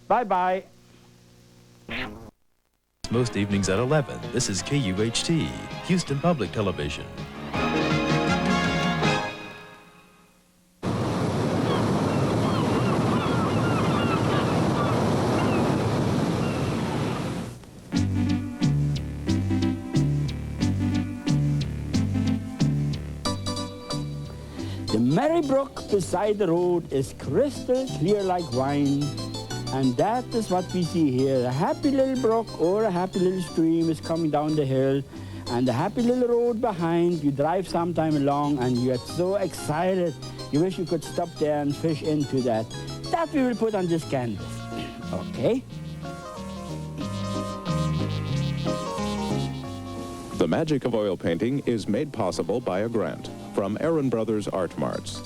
Bye-bye. Most evenings at 11. This is KUHT, Houston Public Television. The merry brook beside the road is crystal clear like wine. And that is what we see here. A happy little brook or a happy little stream is coming down the hill. And the happy little road behind, you drive sometime along and you get so excited. You wish you could stop there and fish into that. That we will put on this canvas. Okay? The magic of oil painting is made possible by a grant from Aaron Brothers Art Marts.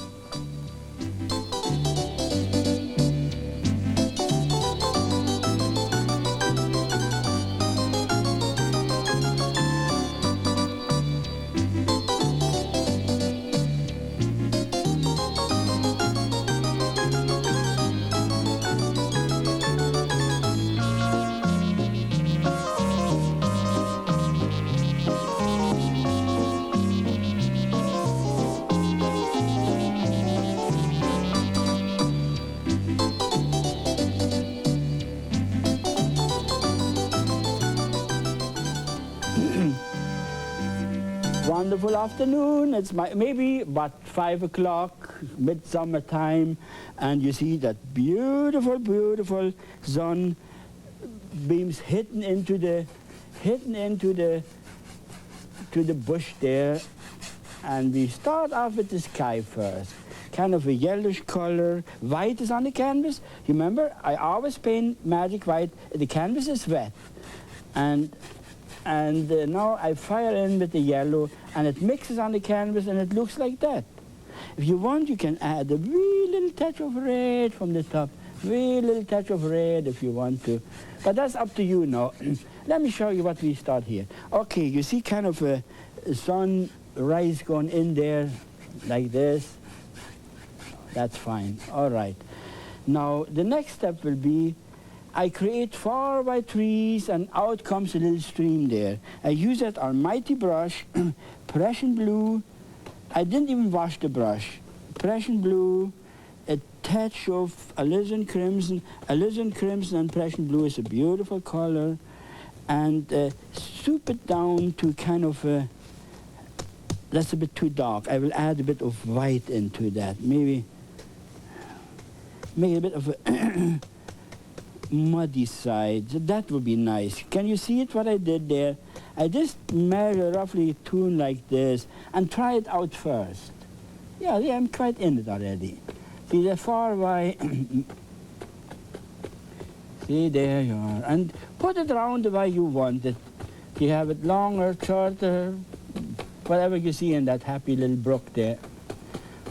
Wonderful afternoon. It's maybe about 5 o'clock, midsummer time, and you see that beautiful, beautiful sun beams hitting into the bush there. And we start off with the sky first. Kind of a yellowish color. White is on the canvas. Remember, I always paint magic white. The canvas is wet. And now I fire in with the yellow, and it mixes on the canvas, and it looks like that. If you want, you can add a wee little touch of red from the top. Wee little touch of red if you want to. But that's up to you now. Let me show you what we start here. Okay, you see kind of a sunrise going in there like this. That's fine. All right. Now, the next step will be I create 4 by 3s, and out comes a little stream there. I use that almighty brush, Prussian blue. I didn't even wash the brush. Prussian blue, a touch of alizarin crimson. Alizarin crimson and Prussian blue is a beautiful color. And soup it down to kind of that's a bit too dark. I will add a bit of white into that. Maybe make a bit of a muddy side. That would be nice. Can you see it, what I did there? I just measure roughly a tune like this and try it out first. Yeah, I'm quite in it already. See, the far away. See, there you are. And put it around the way you want it. You have it longer, shorter, whatever you see in that happy little brook there,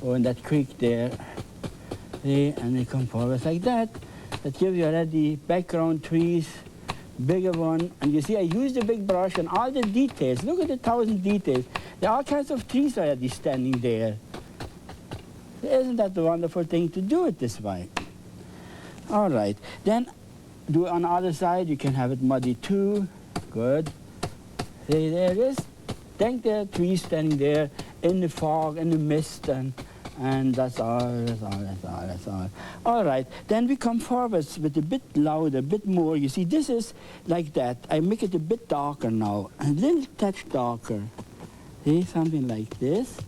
or in that creek there. See, and they come forward like that. That gives you already background trees, bigger one. And you see, I use the big brush and all the details. Look at the 1,000 details. There are all kinds of trees already standing there. Isn't that the wonderful thing to do it this way? All right. Then do it on the other side. You can have it muddy too. Good. See, there it is. Think there are trees standing there in the fog, in the mist, and that's all. All right, then we come forward with a bit louder, a bit more. You see, this is like that. I make it a bit darker now, a little touch darker. See, something like this.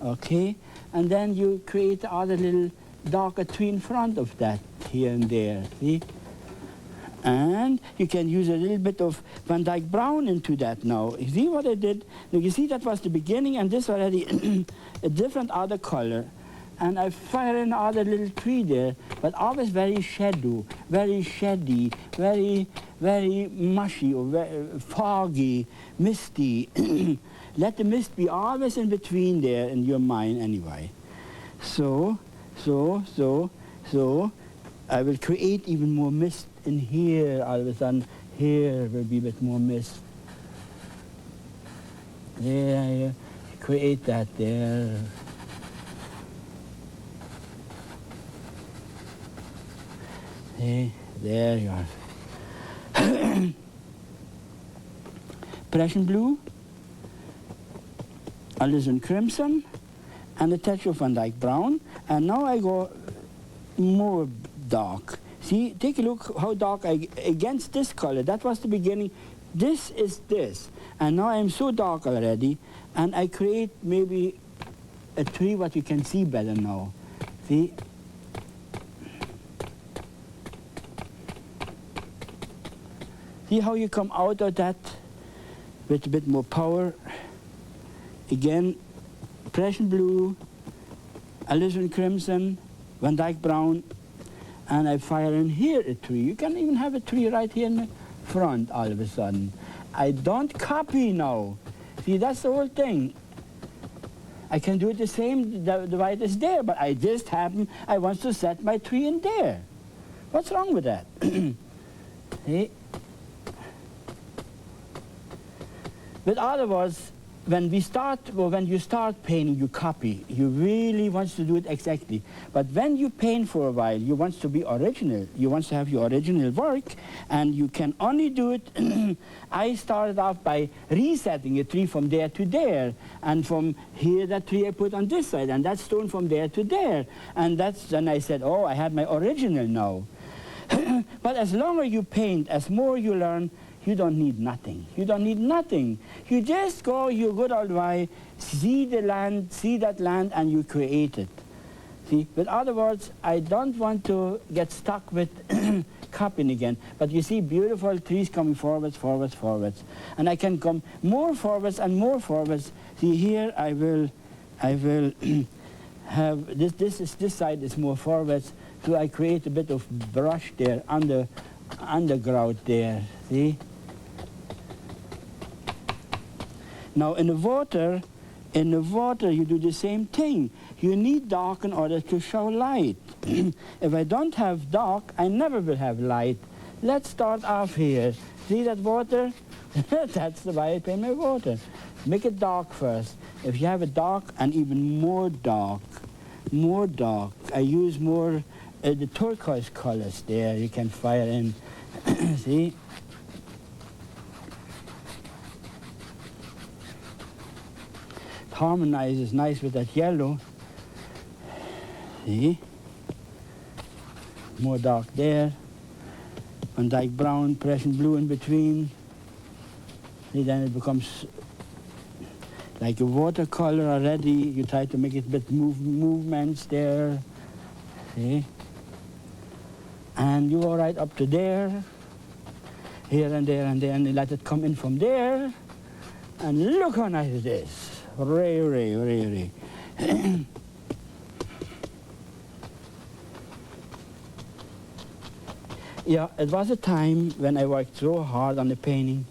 Okay, and then you create the other little darker tree in front of that, here and there, see? And you can use a little bit of Van Dyke Brown into that now. You see what I did? Now you see that was the beginning, and this already a different other color. And I fire in other little tree there, but always very shadow, very shady, very, very mushy, or very foggy, misty. Let the mist be always in between there in your mind anyway. So, I will create even more mist in here. All of a sudden, here will be a bit more mist. There, create that there. There you are. Prussian blue, alizarin crimson, and a touch of Van Dyke brown. And now I go more dark. See, take a look how dark against this color. That was the beginning. This is this. And now I'm so dark already, and I create maybe a tree what you can see better now. See? See how you come out of that with a bit more power. Again, Prussian blue, alizarin crimson, Van Dyke brown, and I fire in here a tree. You can even have a tree right here in the front all of a sudden. I don't copy now. See, that's the whole thing. I can do it the same, the way it is there, but I just happen, I want to set my tree in there. What's wrong with that? See? With other words, when you start painting, you copy. You really want to do it exactly. But when you paint for a while, you want to be original. You want to have your original work, and you can only do it. I started off by resetting a tree from there to there, and from here that tree I put on this side, and that stone from there to there. And that's when I said, oh, I have my original now. But as longer you paint, as more you learn, you don't need nothing. You don't need nothing. You just go your good old way, see the land, see that land, and you create it. See? With other words, I don't want to get stuck with copying again. But you see beautiful trees coming forwards, forwards, forwards. And I can come more forwards and more forwards. See, here I will have, this side is more forwards, so I create a bit of brush there, underground there, see? Now in the water you do the same thing. You need dark in order to show light. If I don't have dark, I never will have light. Let's start off here. See that water? That's the way I paint my water. Make it dark first. If you have it dark and even more dark, I use more the turquoise colors there. You can fire in. See? Harmonizes nice with that yellow. See? More dark there. Van Dyke brown, Prussian blue in between. See, then it becomes like a watercolor already. You try to make it a bit movements there. See? And you go right up to there. Here and there and there, and you let it come in from there. And look how nice it is. Hooray. Yeah, it was a time when I worked so hard on the painting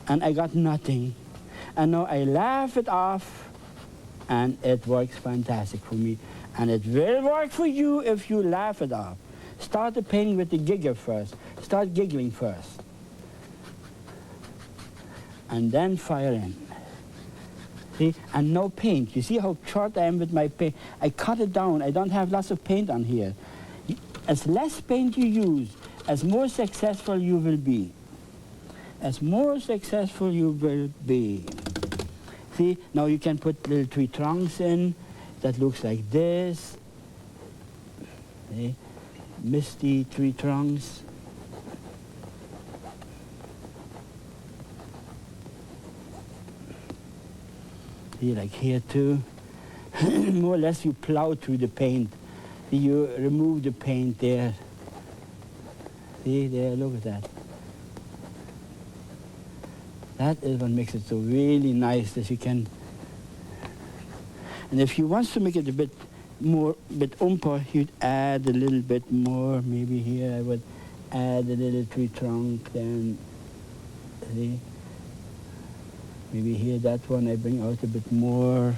and I got nothing. And now I laugh it off and it works fantastic for me. And it will work for you if you laugh it off. Start the painting with the giggle first. Start giggling first. And then fire in. See? And no paint. You see how short I am with my paint? I cut it down. I don't have lots of paint on here. As less paint you use, as more successful you will be. As more successful you will be. See? Now you can put little tree trunks in that looks like this. See? Misty tree trunks. See, like here too. More or less you plow through the paint. You remove the paint there. See there, look at that. That is what makes it so really nice that you can. And if you want to make it a bit more, umper, you'd add a little bit more. Maybe here I would add a little tree trunk. Then, see. Maybe here, that one, I bring out a bit more.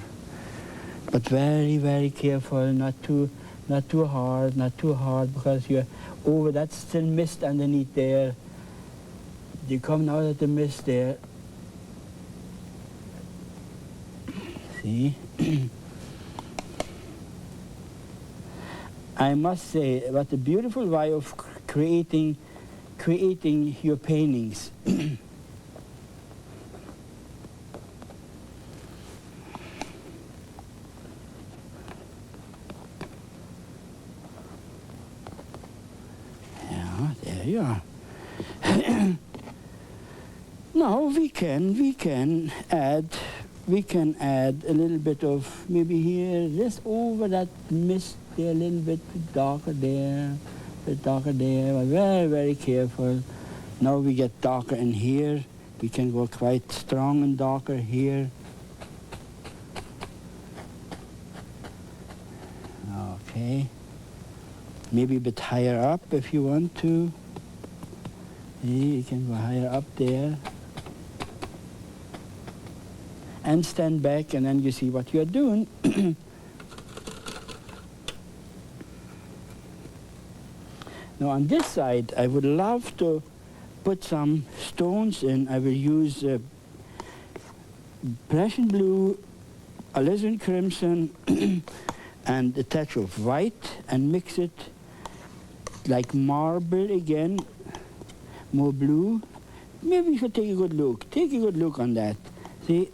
But very, very careful, not too hard, because you're over that still mist underneath there. You come out of the mist there. See? I must say, what a beautiful way of creating your paintings. Yeah, there you are. Now we can add a little bit of maybe here, just over that mist there, a little bit darker there, bit darker there. But very, very careful. Now we get darker in here. We can go quite strong and darker here. Okay. Maybe a bit higher up if you want to. You can go higher up there. And stand back, and then you see what you're doing. Now on this side, I would love to put some stones in. I will use Prussian blue, alizarin crimson, and a touch of white, and mix it like marble again, more blue. Maybe you should take a good look. Take a good look on that. See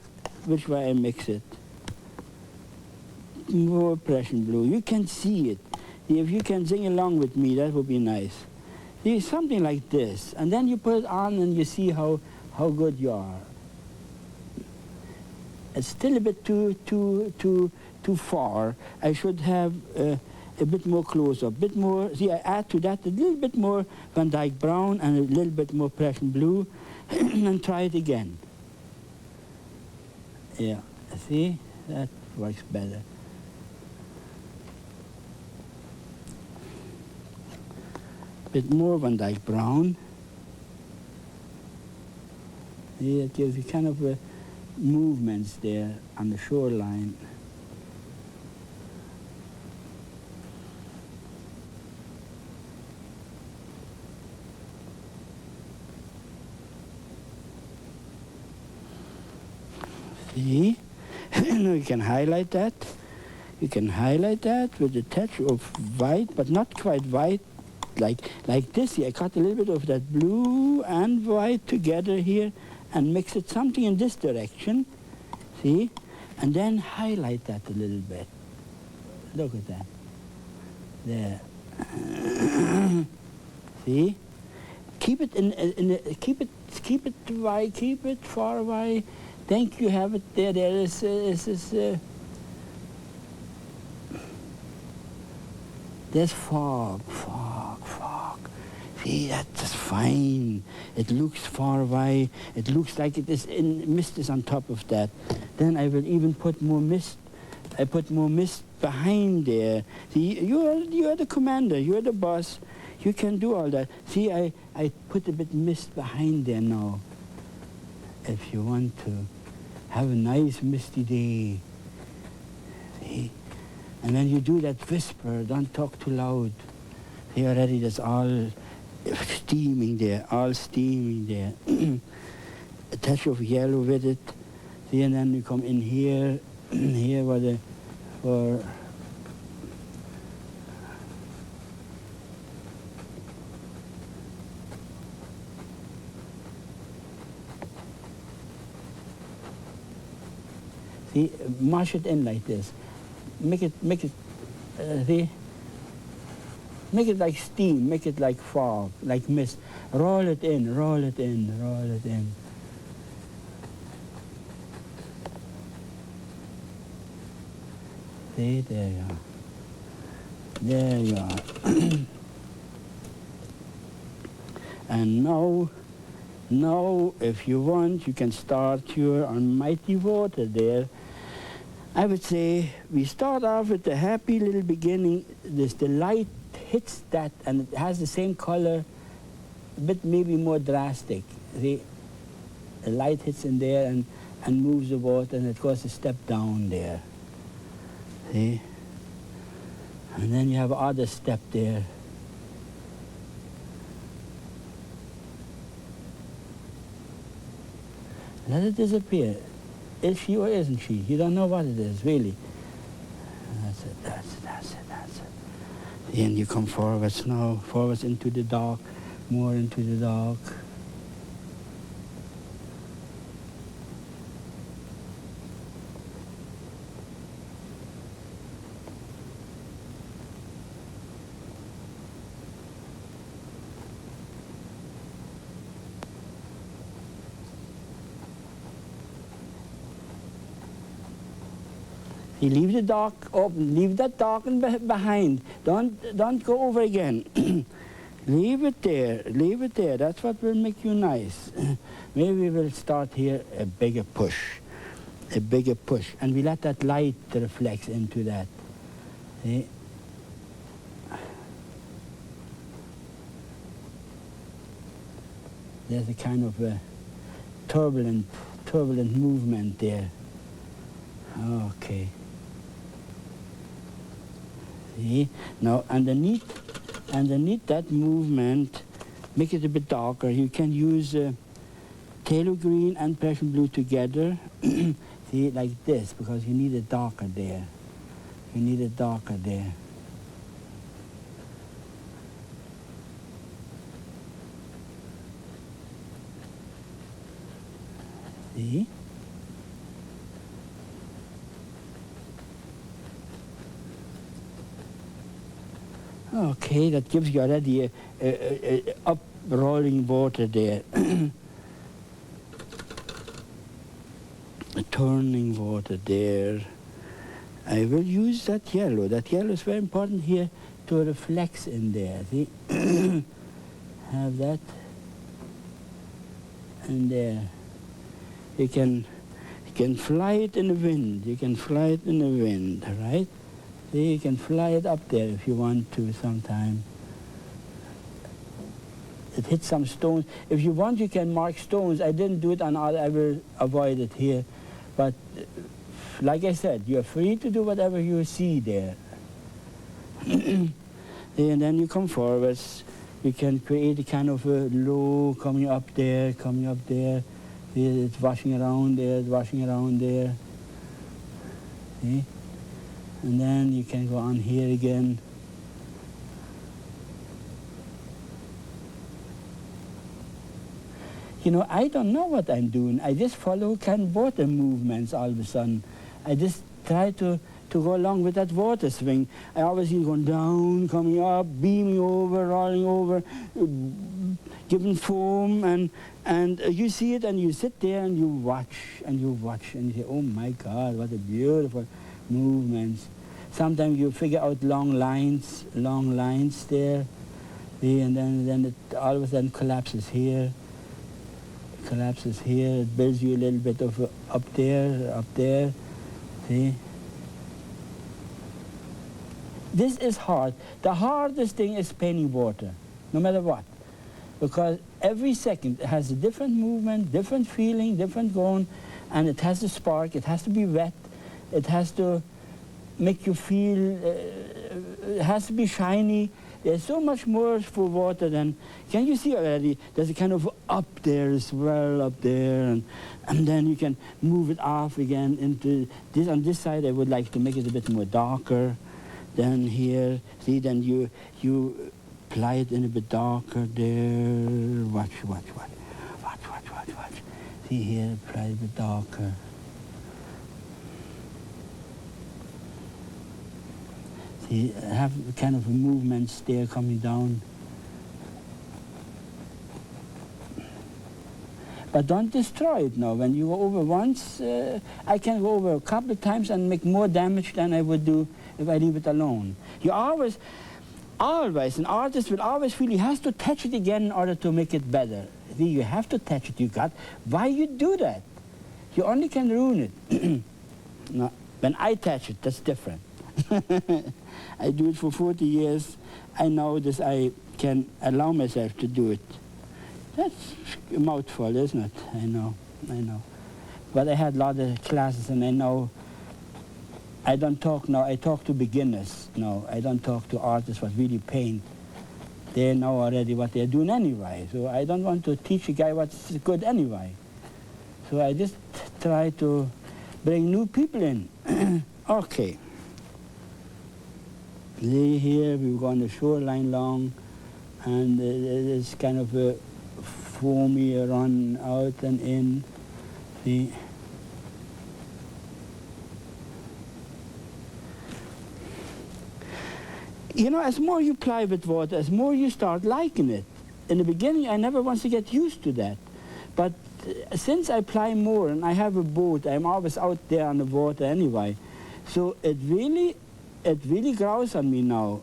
which way I mix it. More Prussian blue. You can see it. If you can sing along with me, that would be nice. See, something like this. And then you put it on and you see how good you are. It's still a bit too far. I should have a bit more close-up, a bit more. See, I add to that a little bit more Van Dyke brown and a little bit more Prussian blue, and try it again. Yeah, see, that works better. Bit more Van Dyke brown. Yeah, it gives you kind of movements there on the shoreline. See? Now you can highlight that. You can highlight that with a touch of white, but not quite white, like this here. I cut a little bit of that blue and white together here and mix it something in this direction. See? And then highlight that a little bit. Look at that. There. See? Keep it keep it far away. Think you have it there. There is there's fog. See, that's fine. It looks far away. It looks like it is mist is on top of that. Then I will even put more mist. I put more mist behind there. See, you are the commander. You are the boss. You can do all that. See, I put a bit mist behind there now. If you want to have a nice misty day. See? And when you do that whisper, don't talk too loud. See, already that's all steaming there, all steaming there. A touch of yellow with it. See, and then you come in here, here for see, mash it in like this. Make it, see? Make it like steam, make it like fog, like mist. Roll it in, roll it in, roll it in. See, there you are. There you are. And now, if you want, you can start your almighty water there. I would say we start off with the happy little beginning. The light hits that and it has the same color, but maybe more drastic. See, the light hits in there and moves the water, and it goes a step down there. See? And then you have other step there. Let it disappear. Is she or isn't she? You don't know what it is, really. That's it. Then you come forwards now, forwards into the dark, more into the dark. You leave the dark open, leave that darkened behind. Don't go over again. Leave it there, leave it there. That's what will make you nice. Maybe we'll start here a bigger push, and we let that light reflect into that. See? There's a kind of a turbulent movement there. Okay. See? Now underneath that movement, make it a bit darker. You can use phthalo green and Prussian blue together. See, like this, because you need it darker there. You need it darker there. See? Okay, that gives you already a up rolling water there. A turning water there. I will use that yellow. That yellow is very important here to reflect in there. See? Have that. And there. You can fly it in the wind. You can fly it in the wind, right? See, you can fly it up there if you want to sometime. It hits some stones. If you want, you can mark stones. I didn't do it on all. I will avoid it here. But like I said, you're free to do whatever you see there. And then you come forwards. You can create a kind of a low coming up there. See, it's washing around there, it's washing around there. See? And then you can go on here again. You know, I don't know what I'm doing. I just follow kind of water movements all of a sudden. I just try to go along with that water swing. I always see going down, coming up, beaming over, rolling over, giving foam, and you see it and you sit there and you watch and you say, oh my God, what a beautiful movements. Sometimes you figure out long lines there, see, and then it all of a sudden collapses here. It builds you a little bit of up there, see. This is hard. The hardest thing is painting water, no matter what, because every second it has a different movement, different feeling, different going, and it has a spark. It has to be wet. It has to make you feel, it has to be shiny. There's so much more for water than, can you see already, there's a kind of up there as well, up there, and then you can move it off again into this. On this side I would like to make it a bit more darker than here. See, then you apply it in a bit darker there. Watch. See here, apply it a bit darker. See, have kind of movements there coming down. But don't destroy it now. When you go over once, I can go over a couple of times and make more damage than I would do if I leave it alone. You always, an artist will always feel he has to touch it again in order to make it better. See, you have to touch it. Why you do that? You only can ruin it. No, when I touch it, that's different. I do it for 40 years. I know this. I can allow myself to do it. That's a mouthful, isn't it? I know. But I had a lot of classes, and I know. I don't talk now. I talk to beginners now. I don't talk to artists what really paint. They know already what they're doing anyway. So I don't want to teach a guy what's good anyway. So I just try to bring new people in. Okay. Here we've gone the shoreline long, and it's kind of a foamy run out and in. See? You know, as more you ply with water, as more you start liking it. In the beginning, I never want to get used to that. But since I ply more and I have a boat, I'm always out there on the water anyway. So it really grows on me now.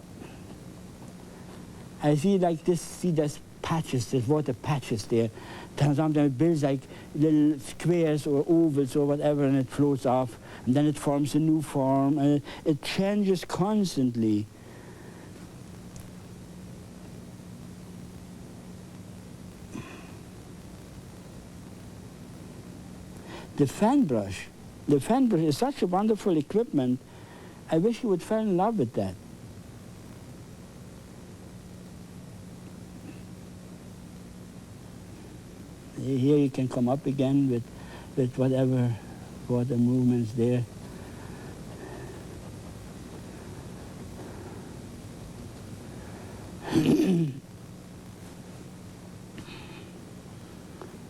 I see like this, see there's patches, there's water patches there. Sometimes it builds like little squares or ovals or whatever, and it floats off, and then it forms a new form, and it changes constantly. The fan brush is such a wonderful equipment. I wish you would fall in love with that. Here you can come up again with whatever water movements there.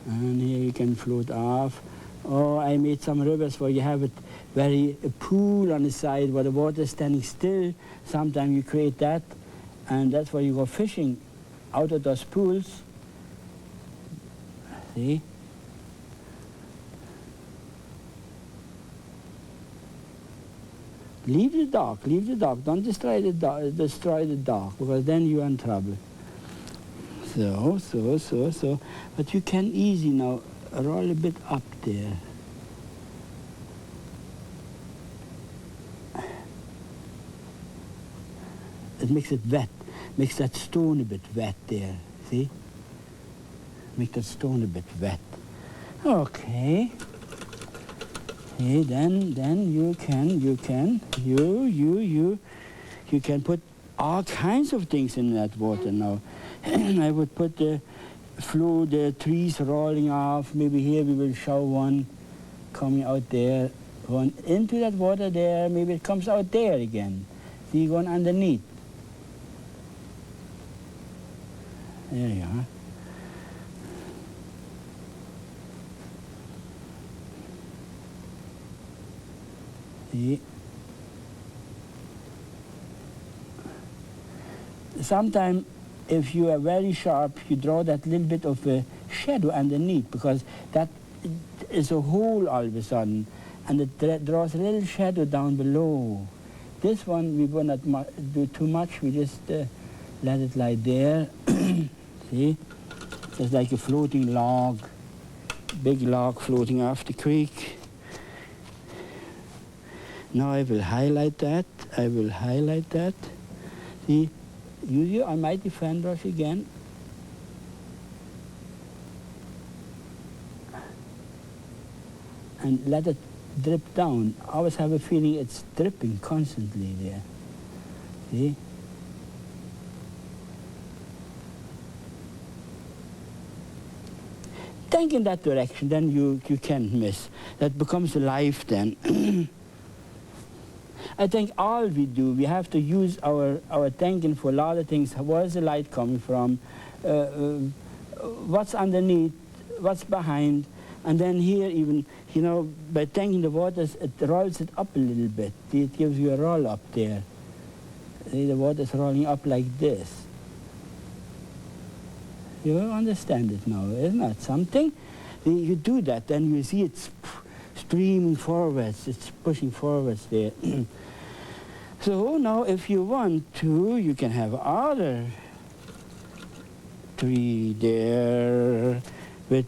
And here you can float off. Or I made some rivers where you have a pool on the side where the water is standing still. Sometimes you create that, and that's where you go fishing out of those pools. See? Leave the dock. Don't destroy the dock, because then you're in trouble. So. But you can easy now roll a bit up there. It makes it wet, makes that stone a bit wet there, see? Make that stone a bit wet. Okay. Okay, then you can put all kinds of things in that water now. I would put the trees rolling off. Maybe here we will show one coming out there, going into that water there. Maybe it comes out there again. See, going underneath. There you are. See? Sometimes, if you are very sharp, you draw that little bit of a shadow underneath, because that is a hole all of a sudden, and it draws a little shadow down below. This one we will not do too much. We just let it lie there. See? It's like a floating log, big log floating off the creek. Now I will highlight that. See? Use your almighty fan brush again. And let it drip down. I always have a feeling it's dripping constantly there. See? Think in that direction, then you can't miss. That becomes life then. I think all we do, we have to use our thinking for a lot of things. Where's the light coming from? What's underneath? What's behind? And then here even, by thinking the water, it rolls it up a little bit. It gives you a roll up there. See, the water's rolling up like this. You understand it now, isn't that something? You do that, then you see it's streaming forwards, it's pushing forwards there. So now if you want to, you can have other tree there with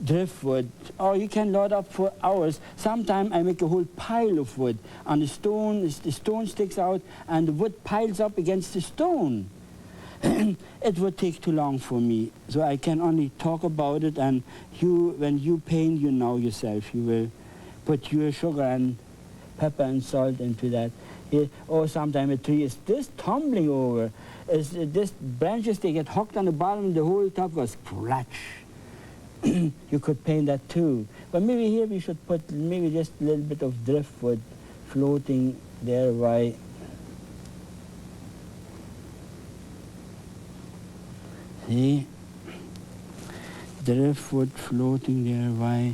driftwood, or you can load up for hours. Sometimes I make a whole pile of wood on the stone. The stone sticks out and the wood piles up against the stone. It would take too long for me, so I can only talk about it, and when you paint, you know yourself. You will put your sugar and pepper and salt into that. Or sometimes a tree is just tumbling over. This branches, they get hooked on the bottom, and the whole top goes splatch. You could paint that too. But maybe here we should put maybe just a little bit of driftwood floating there. Why? See? Driftwood floating there, why?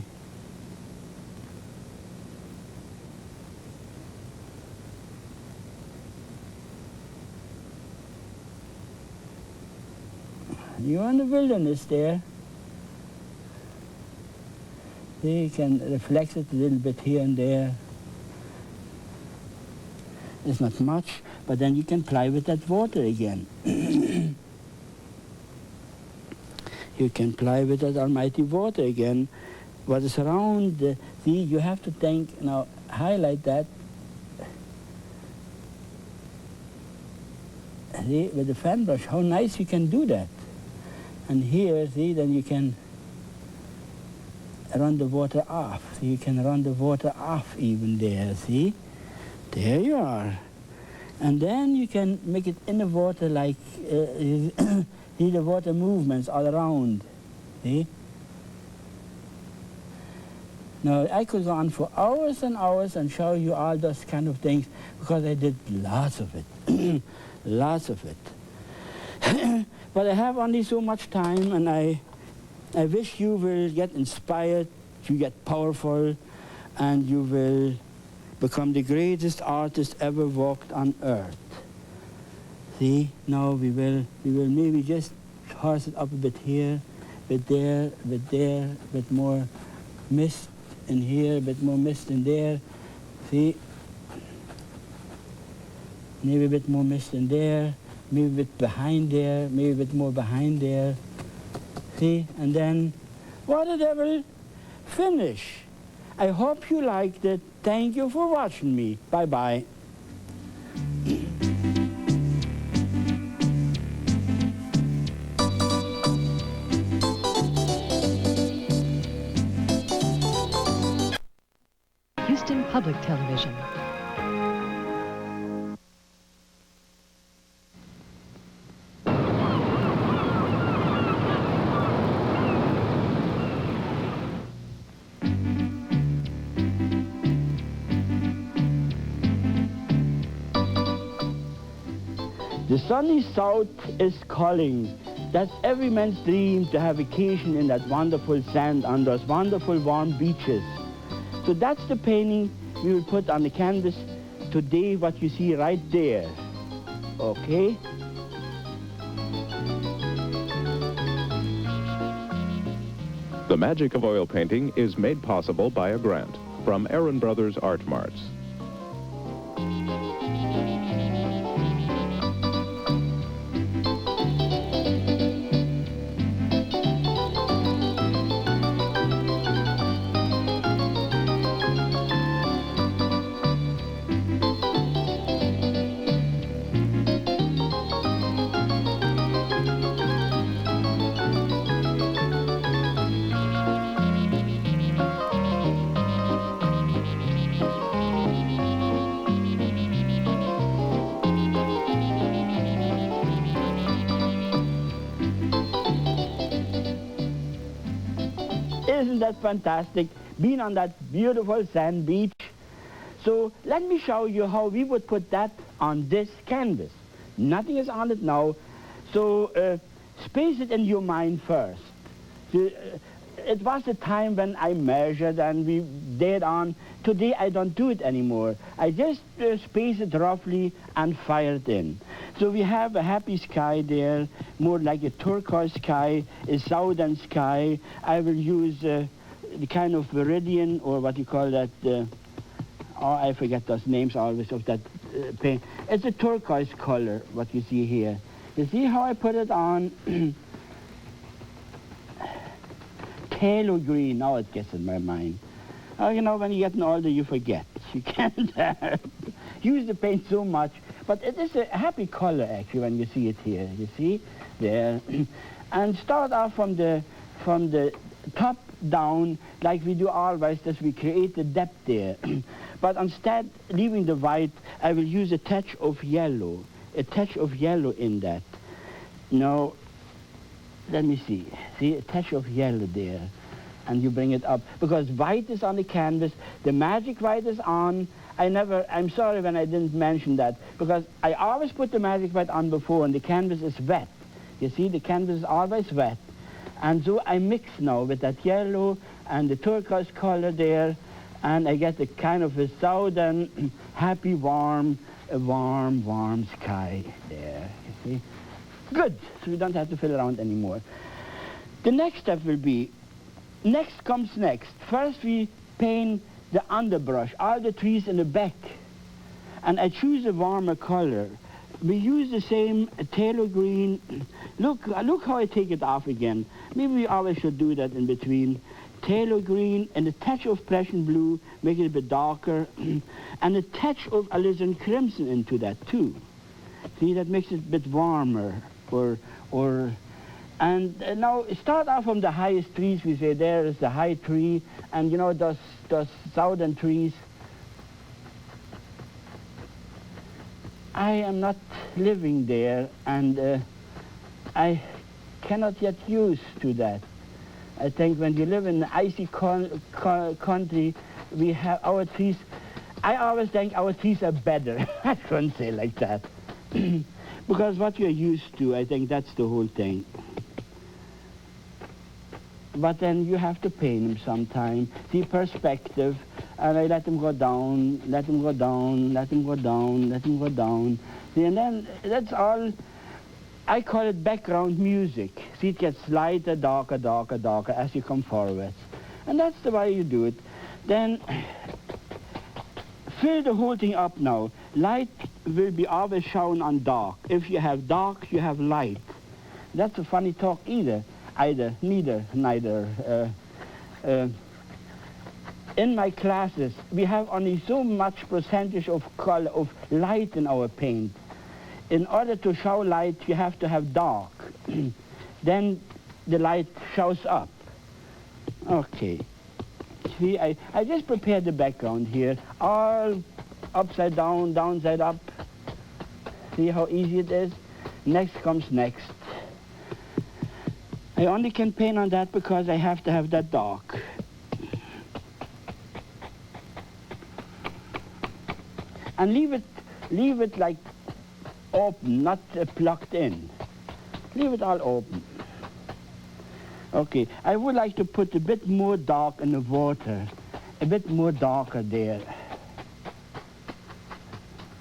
You're in the wilderness there. See, you can reflect it a little bit here and there. It's not much, but then you can play with that water again. You can play with that almighty water again. What is around, see, you have to think, now highlight that. See, with the fan brush, how nice you can do that. And here, see, then you can run the water off. So you can run the water off even there, see? There you are. And then you can make it in the water like, see the water movements all around, see? Now, I could go on for hours and hours and show you all those kind of things because I did lots of it, lots of it. But I have only so much time, and I wish you will get inspired, you get powerful, and you will become the greatest artist ever walked on earth. See, now we will maybe just horse it up a bit here, bit there, bit there, bit more mist in here, bit more mist in there. See, maybe a bit more mist in there, maybe a bit behind there, maybe a bit more behind there. See, and then, what a devil, finish. I hope you liked it. Thank you for watching me. Bye-bye. Houston Public Television. The sunny south is calling. That's every man's dream, to have vacation in that wonderful sand on those wonderful warm beaches. So that's the painting we will put on the canvas today, what you see right there. Okay? The magic of oil painting is made possible by a grant from Aaron Brothers Art Marts. Isn't that fantastic, being on that beautiful sand beach? So let me show you how we would put that on this canvas. Nothing is on it now, so space it in your mind first. It was the time when I measured and we did on. Today I don't do it anymore. I just space it roughly and fire it in. So we have a happy sky there, more like a turquoise sky, a southern sky. I will use the kind of viridian, or what you call that, oh, I forget those names always of that paint. It's a turquoise color, what you see here. You see how I put it on? Phthalo green, now it gets in my mind. Oh, you know, when you're getting older, you forget. You can't use the paint so much. But it is a happy color, actually, when you see it here. You see? There. And start off from the top down, like we do always, as we create the depth there. But instead, leaving the white, I will use a touch of yellow. A touch of yellow in that. Now, let me see. See, a touch of yellow there. And you bring it up. Because white is on the canvas, the magic white is on. I'm sorry when I didn't mention that, because I always put the magic white on before and the canvas is wet. You see, the canvas is always wet. And so I mix now with that yellow and the turquoise color there, and I get a kind of a southern, happy, warm sky there, you see. Good, so we don't have to fill around anymore. The next step will be, next comes next. First we paint the underbrush, all the trees in the back. And I choose a warmer color. We use the same phthalo green. Look how I take it off again. Maybe we always should do that in between. Phthalo green and a touch of Prussian blue, make it a bit darker. And a touch of alizarin crimson into that too. See, that makes it a bit warmer. And now start off from the highest trees. We say there is the high tree, and you know those southern trees. I am not living there, and I cannot yet used to that. I think when you live in an icy country, we have our trees. I always think our trees are better. I couldn't say like that. Because what you're used to, I think that's the whole thing. But then you have to paint them sometime. See, perspective, and I let them go down, let them go down, let them go down, let them go down. See, and then that's all, I call it background music. See, it gets lighter, darker, darker, darker as you come forward. And that's the way you do it. Then fill the whole thing up now. Light will be always shown on dark. If you have dark, you have light. That's a funny talk either. Neither. In my classes, we have only so much percentage of color, of light in our paint. In order to show light, you have to have dark. Then the light shows up. Okay. See, I just prepared the background here, all upside down, downside up. See how easy it is? Next comes next. I only can paint on that because I have to have that dark. And leave it like open, not plugged in. Leave it all open. Okay, I would like to put a bit more dark in the water, a bit more darker there.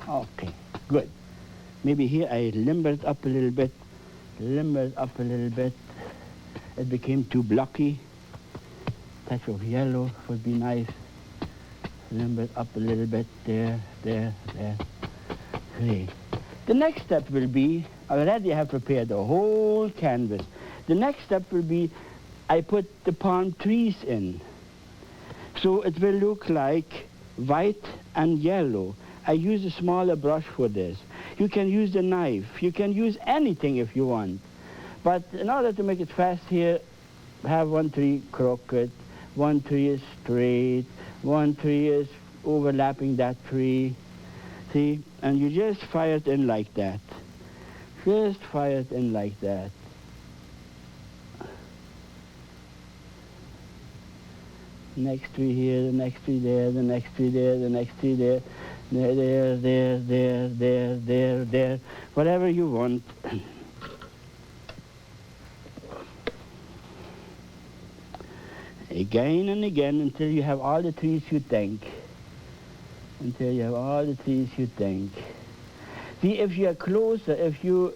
Okay, good. Maybe here I limbered up a little bit, It became too blocky. Touch of yellow would be nice. Limbered up a little bit, there. Okay. The next step will be, already I have prepared the whole canvas. The next step will be, I put the palm trees in. So it will look like white and yellow. I use a smaller brush for this. You can use the knife. You can use anything if you want. But in order to make it fast here, have one tree crooked, one tree is straight, one tree is overlapping that tree. See? And you just fire it in like that. Just fire it in like that. Next tree here, the next tree there, the next tree there, the next tree there. There. Whatever you want. Again and again until you have all the trees you think. Until you have all the trees you think. See, if you are closer, if you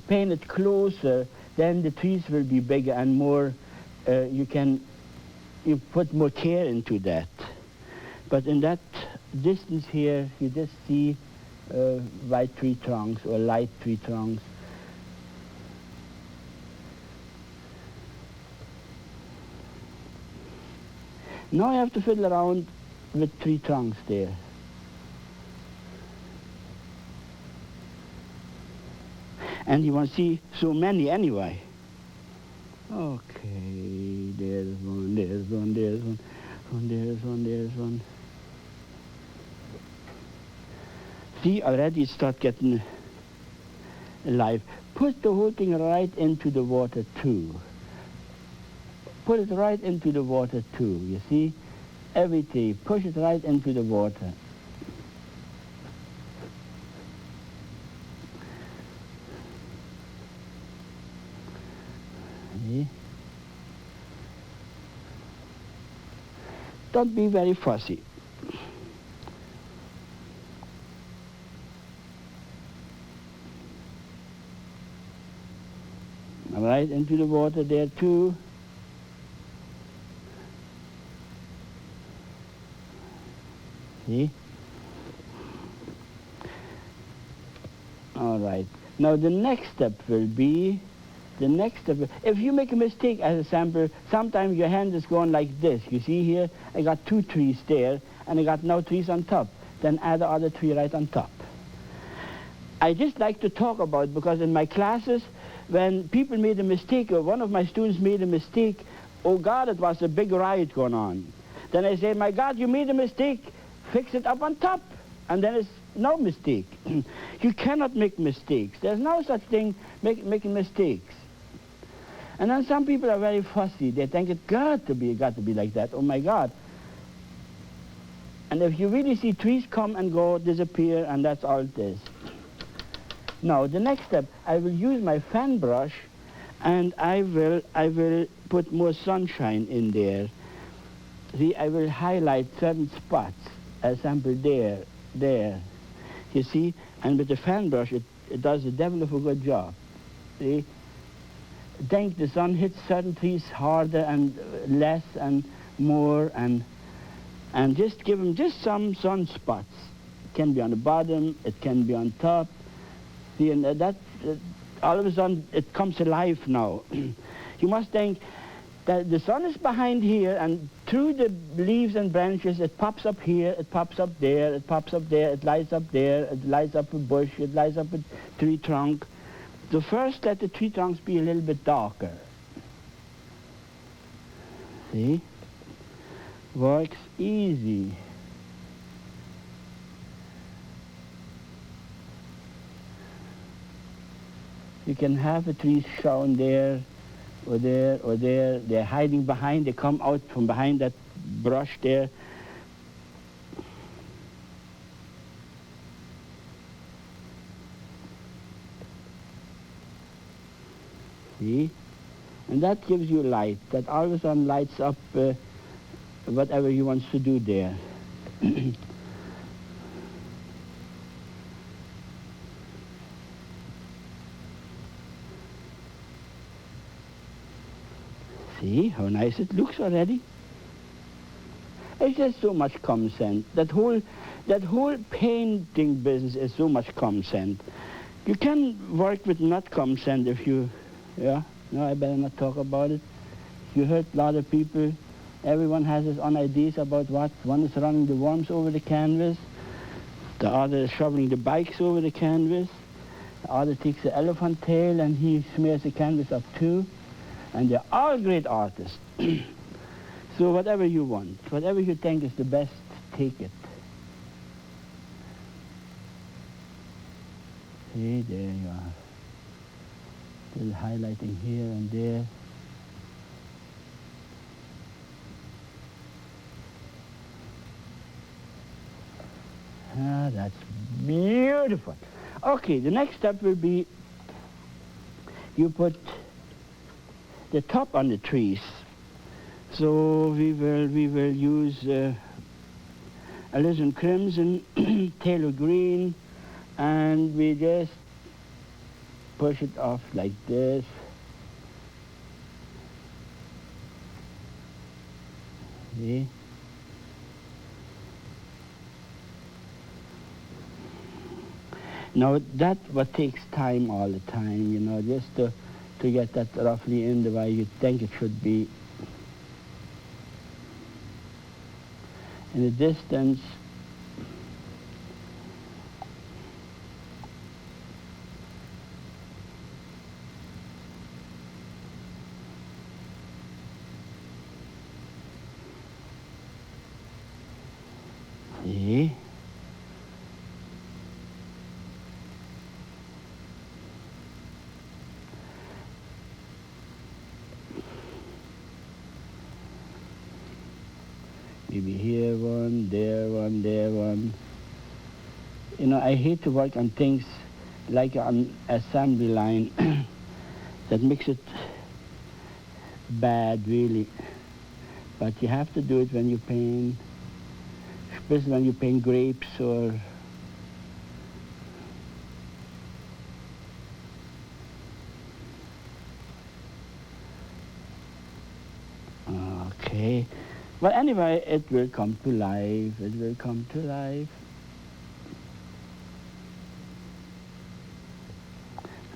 paint it closer, then the trees will be bigger and more, you put more care into that. But in that distance here, you just see white tree trunks or light tree trunks. Now I have to fiddle around with tree trunks there. And you want to see so many anyway. Okay, there's one, there's one, there's one, there's one, there's one. See, already it starts getting alive. Put the whole thing right into the water too. Put it right into the water too, you see? Every tree, push it right into the water. Don't be very fussy. All right, into the water there too. See? All right. Now the next step will be, if you make a mistake as a sampler, sometimes your hand is going like this. You see here, I got 2 trees there, and I got now trees on top. Then add the other tree right on top. I just like to talk about, because in my classes, when people made a mistake, or one of my students made a mistake, oh God, it was a big riot going on. Then I say, my God, you made a mistake, fix it up on top. And then it's no mistake. You cannot make mistakes. There's no such thing making mistakes. And then some people are very fussy. They think it got to be like that. Oh my God. And if you really see trees come and go, disappear, and that's all it is. Now, the next step, I will use my fan brush, and I will put more sunshine in there. See, I will highlight certain spots. A sample there. You see? And with the fan brush, it does a devil of a good job. See? Think the sun hits certain trees harder and less and more, and just give them just some sunspots. It can be on the bottom, it can be on top. See, and that all of a sudden it comes alive now. You must think that the sun is behind here, and through the leaves and branches, it pops up here, it pops up there, it pops up there, it lights up there, it lights up a bush, it lights up a tree trunk. So first let the tree trunks be a little bit darker. See? Works easy. You can have the trees shown there, or there, or there. They're hiding behind. They come out from behind that brush there. See? And that gives you light. That all of a sudden lights up whatever you want to do there. See how nice it looks already? It's just so much common sense. That whole painting business is so much common sense. You can work with not common sense if you, no, I better not talk about it. You heard a lot of people, everyone has his own ideas about what. One is running the worms over the canvas, the other is shoveling the bikes over the canvas, the other takes the elephant tail and he smears the canvas up too. And they're all great artists. So whatever you want, whatever you think is the best, take it. See, there you are. Little highlighting here and there. Ah, that's beautiful. Okay, the next step will be you put the top on the trees. So we will use alizarin crimson, Taylor green, and we just push it off like this. See? Now that what takes time all the time, you know, just to get that roughly in the way you think it should be. In the distance, see? Maybe here one, there one, there one. You know, I hate to work on things like on assembly line that makes it bad, really. But you have to do it when you paint, especially when you paint grapes or okay. Well, anyway, it will come to life. It will come to life.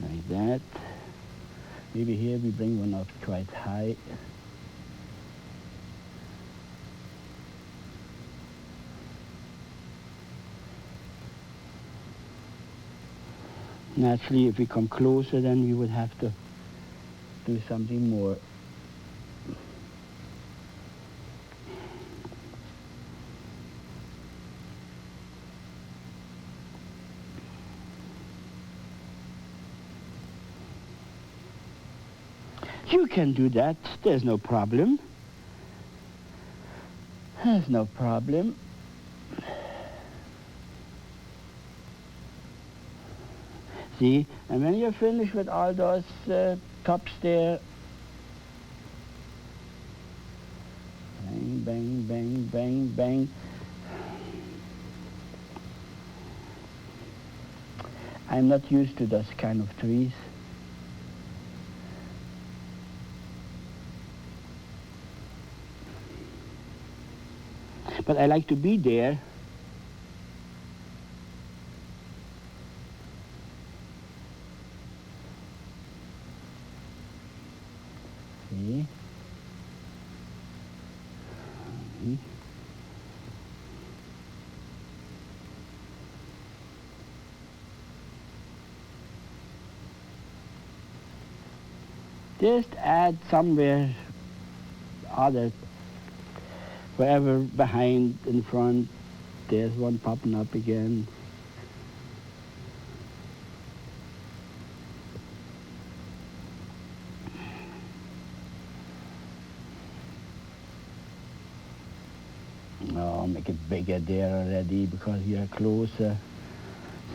Like that. Maybe here we bring one up quite high. Naturally, if we come closer, then we would have to do something more. You can do that. There's no problem. There's no problem. See, and when you're finished with all those tops there, bang, bang, bang, bang, bang. I'm not used to those kind of trees. But I like to be there. See? Just add somewhere other, wherever behind, in front, there's one popping up again. Oh, make it bigger there already because you're closer.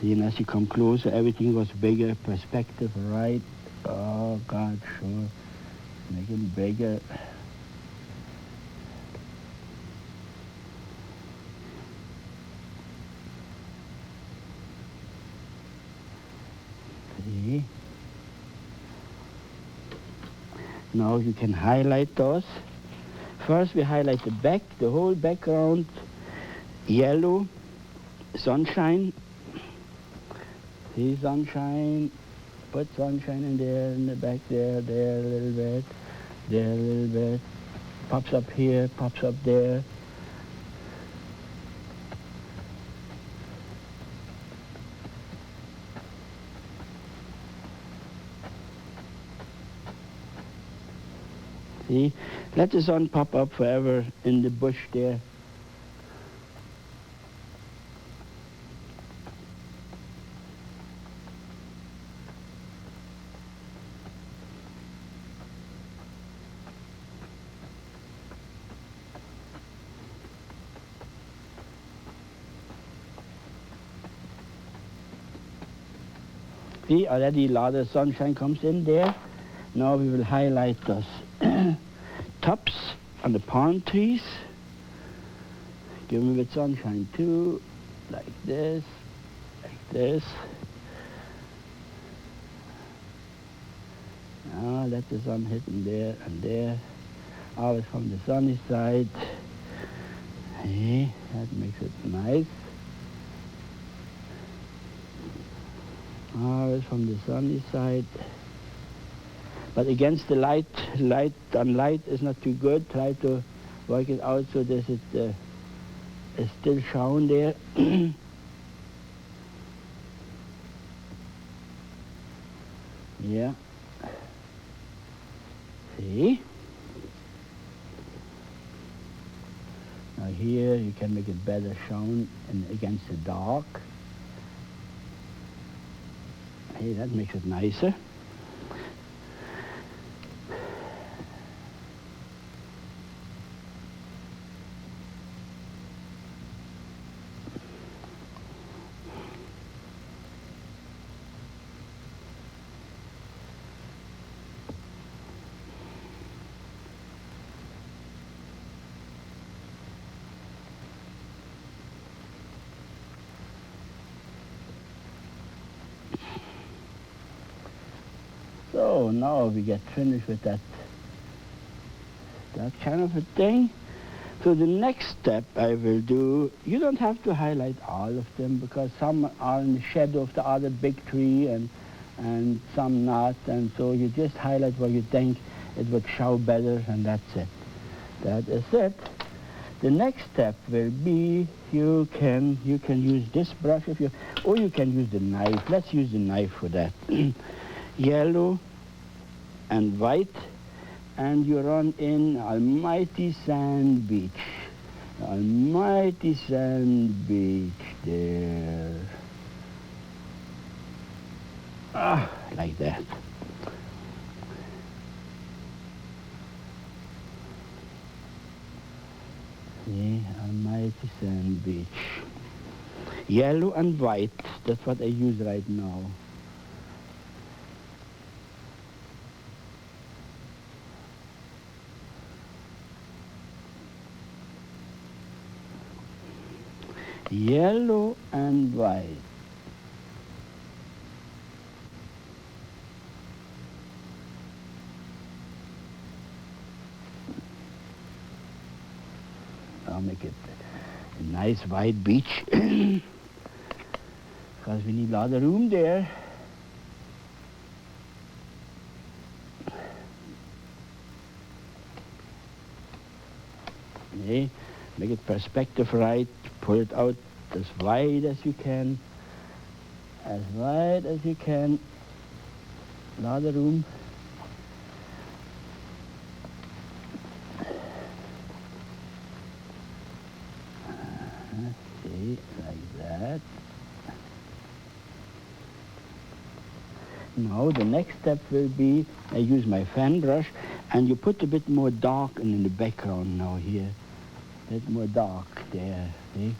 See, and as you come closer, everything goes bigger, perspective, right? Oh, God, sure. Make it bigger. See? Now you can highlight those. First we highlight the back, the whole background, yellow, sunshine. See, sunshine. Put sunshine in there, in the back there, there a little bit, there a little bit. Pops up here, pops up there. See, let the sun pop up forever in the bush there. See, already a lot of sunshine comes in there. Now we will highlight those tops on the palm trees. Give them with sunshine too, like this, like this. Now let the sun hit in there and there. Always from the sunny side. Hey, that makes it nice. Always from the sunny side. But against the light is not too good. Try to work it out so that it is still shown there. Yeah. See? Now here you can make it better shown against the dark. Hey, that makes it nicer. So now we get finished with that kind of a thing. So the next step I will do, you don't have to highlight all of them because some are in the shadow of the other big tree and some not, and so you just highlight where you think it would show better, and that's it. That is it. The next step will be you can use this brush or you can use the knife. Let's use the knife for that. Yellow and white, and you run in Almighty Sand Beach. Almighty Sand Beach there. Like that. See, Almighty Sand Beach. Yellow and white, that's what I use right now. Yellow and white. I'll make it a nice white beach because we need a lot of room there. Okay. Make it perspective right, pull it out as wide as you can. As wide as you can. A lot of room. See, like that. Now the next step will be, I use my fan brush, and you put a bit more dark in the background now here. A bit more dark there, see?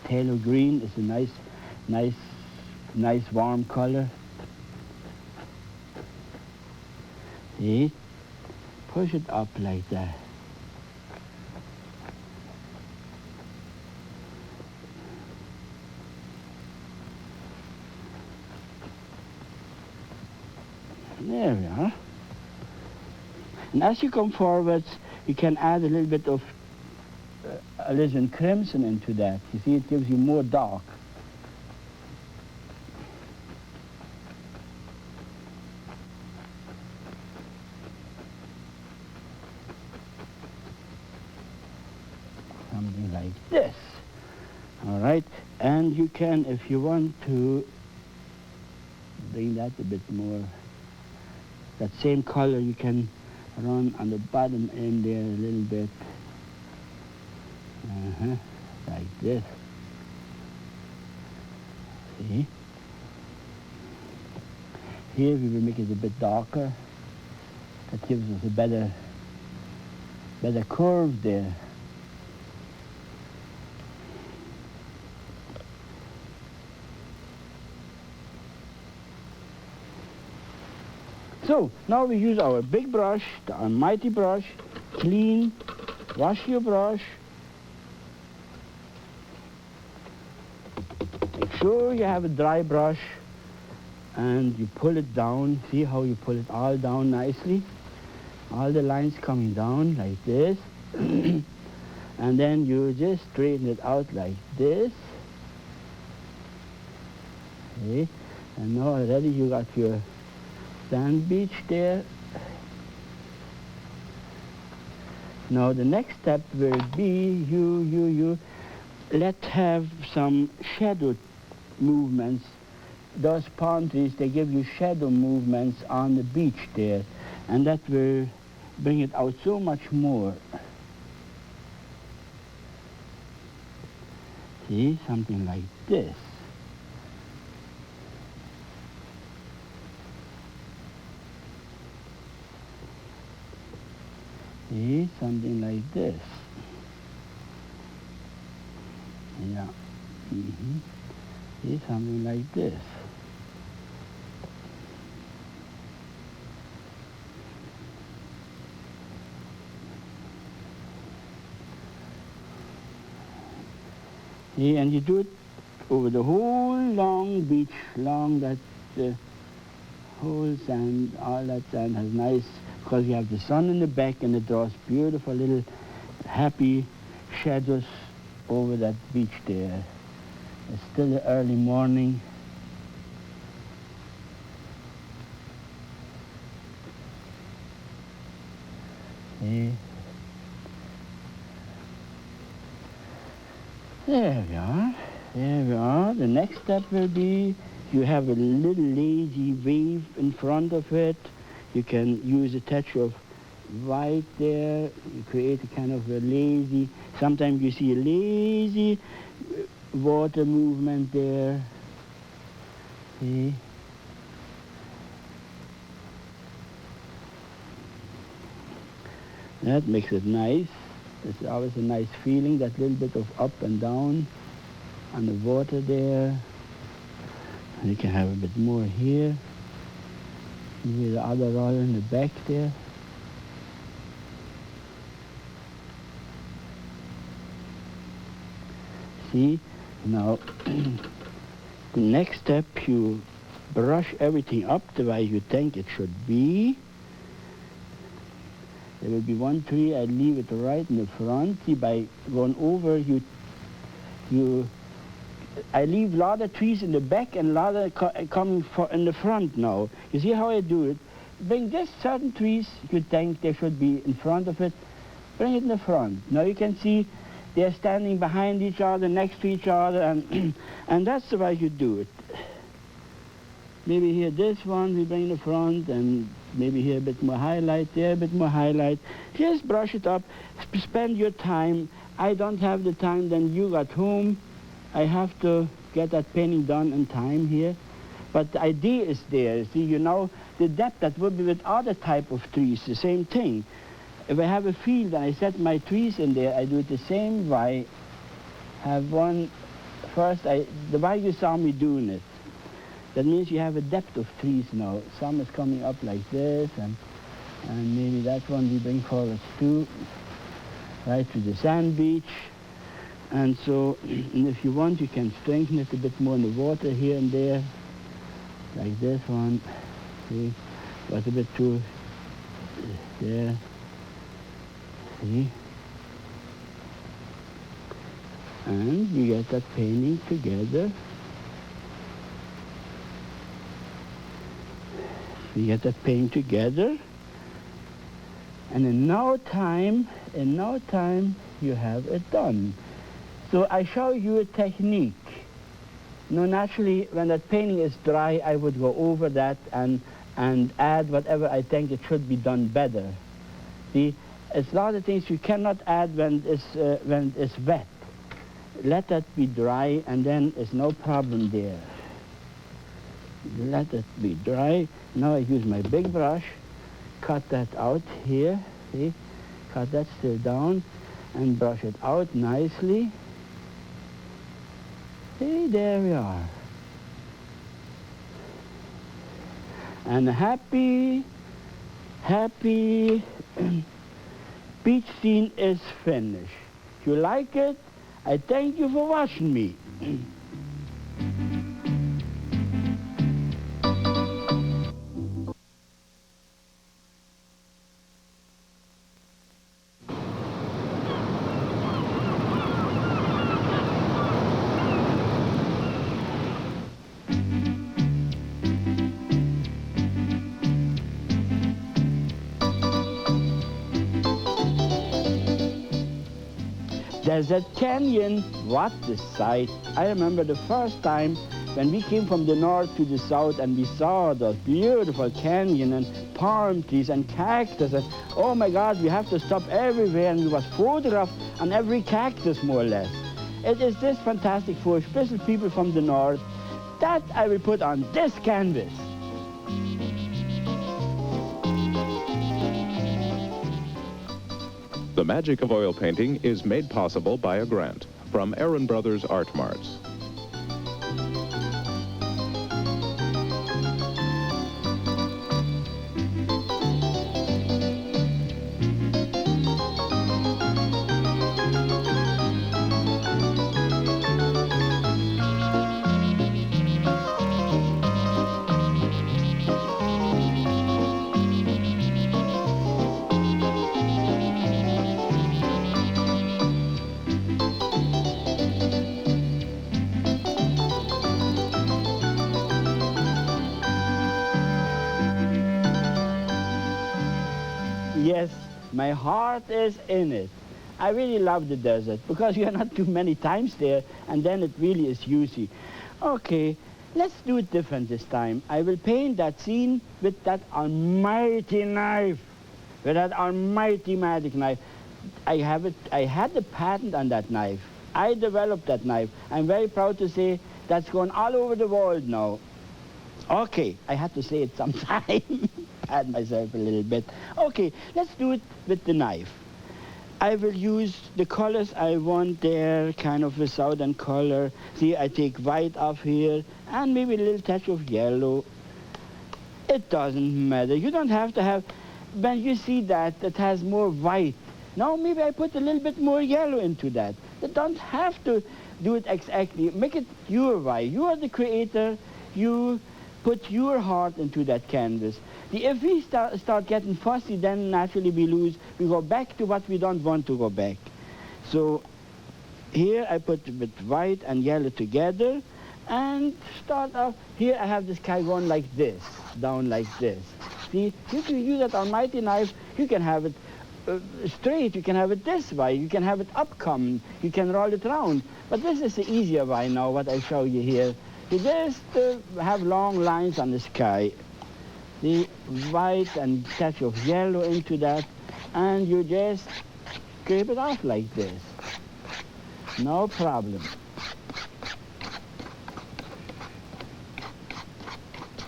Phthalo green is a nice warm color. See? Push it up like that. There we are. And as you come forwards, you can add a little bit of alizarin crimson into that. You see, it gives you more dark. Something like this. All right, and you can, if you want to, bring that a bit more. That same color you can run on the bottom end there a little bit. Like this. See? Here we will make it a bit darker. That gives us a better curve there. So, now we use our big brush, the Almighty brush, clean, wash your brush. Make sure you have a dry brush and you pull it down. See how you pull it all down nicely? All the lines coming down like this. And then you just straighten it out like this. Okay? And now already you got your sand beach there. Now the next step will be you let's have some shadow movements. Those palm trees, they give you shadow movements on the beach there, and that will bring it out so much more. See, something like this. See, something like this. Yeah. See, something like this. See, and you do it over the whole long beach, long that whole sand, all that sand has nice, because you have the sun in the back and it draws beautiful little happy shadows over that beach there. It's still the early morning. See? There we are. There we are. The next step will be you have a little lazy wave in front of it. You can use a touch of white there. You create a kind of a lazy, sometimes you see a lazy water movement there. See? That makes it nice. It's always a nice feeling, that little bit of up and down on the water there. And you can have a bit more here. Maybe the other oil in the back there. See? Now, the next step, you brush everything up the way you think it should be. There will be one tree, I leave it right in the front. See, by going over, I leave a lot of trees in the back and a lot of coming in the front now. You see how I do it? Bring just certain trees you think they should be in front of it, bring it in the front. Now you can see they're standing behind each other, next to each other, and, and that's the way you do it. Maybe here this one we bring in the front, and maybe here a bit more highlight, there a bit more highlight. Just brush it up, spend your time. I don't have the time, then you got home. I have to get that painting done in time here. But the idea is there. See, you know, the depth that would be with other type of trees, the same thing. If I have a field and I set my trees in there, I do it the same way. Have one, first, the way you saw me doing it. That means you have a depth of trees now. Some is coming up like this, and maybe that one we bring forward too, right to the sand beach. And so, and if you want, you can strengthen it a bit more in the water here and there, like this one. See, but a bit too there. See, and you get that painting together. You get that painting together, and in no time, you have it done. So I show you a technique. Now, naturally, when that painting is dry, I would go over that and add whatever I think it should be done better. See, it's a lot of things you cannot add when it's wet. Let that be dry, and then it's no problem there. Let it be dry. Now I use my big brush, cut that out here, see? Cut that still down, and brush it out nicely. See, there we are. And a happy beach scene is finished. If you like it, I thank you for watching me. Desert Canyon, what a sight. I remember the first time when we came from the north to the south and we saw those beautiful canyon and palm trees and cactus, and oh my God, we have to stop everywhere, and we was photographed on every cactus more or less. It is this fantastic for special people from the north that I will put on this canvas. The magic of oil painting is made possible by a grant from Aaron Brothers Art Marts. Yes, my heart is in it. I really love the desert because you are not too many times there, and then it really is juicy. Okay, let's do it different this time. I will paint that scene with that almighty knife, with that almighty magic knife. I had the patent on that knife. I developed that knife. I'm very proud to say that's gone all over the world now. Okay, I had to say it sometime. Add myself a little bit. Okay, let's do it with the knife. I will use the colors I want there, kind of a southern color. See, I take white off here, and maybe a little touch of yellow. It doesn't matter. You don't have to have, when you see that, it has more white. Now maybe I put a little bit more yellow into that. You don't have to do it exactly. Make it your way. You are the creator. You put your heart into that canvas. If we start getting fussy, then naturally we lose. We go back to what we don't want to go back. So here I put with white and yellow together and start off. Here I have the sky going like this, down like this. See, if you use that almighty knife, you can have it straight, you can have it this way, you can have it upcoming, you can roll it around. But this is the easier way now, what I show you here. You just have long lines on the sky. The white and touch of yellow into that, and you just scrape it off like this. No problem.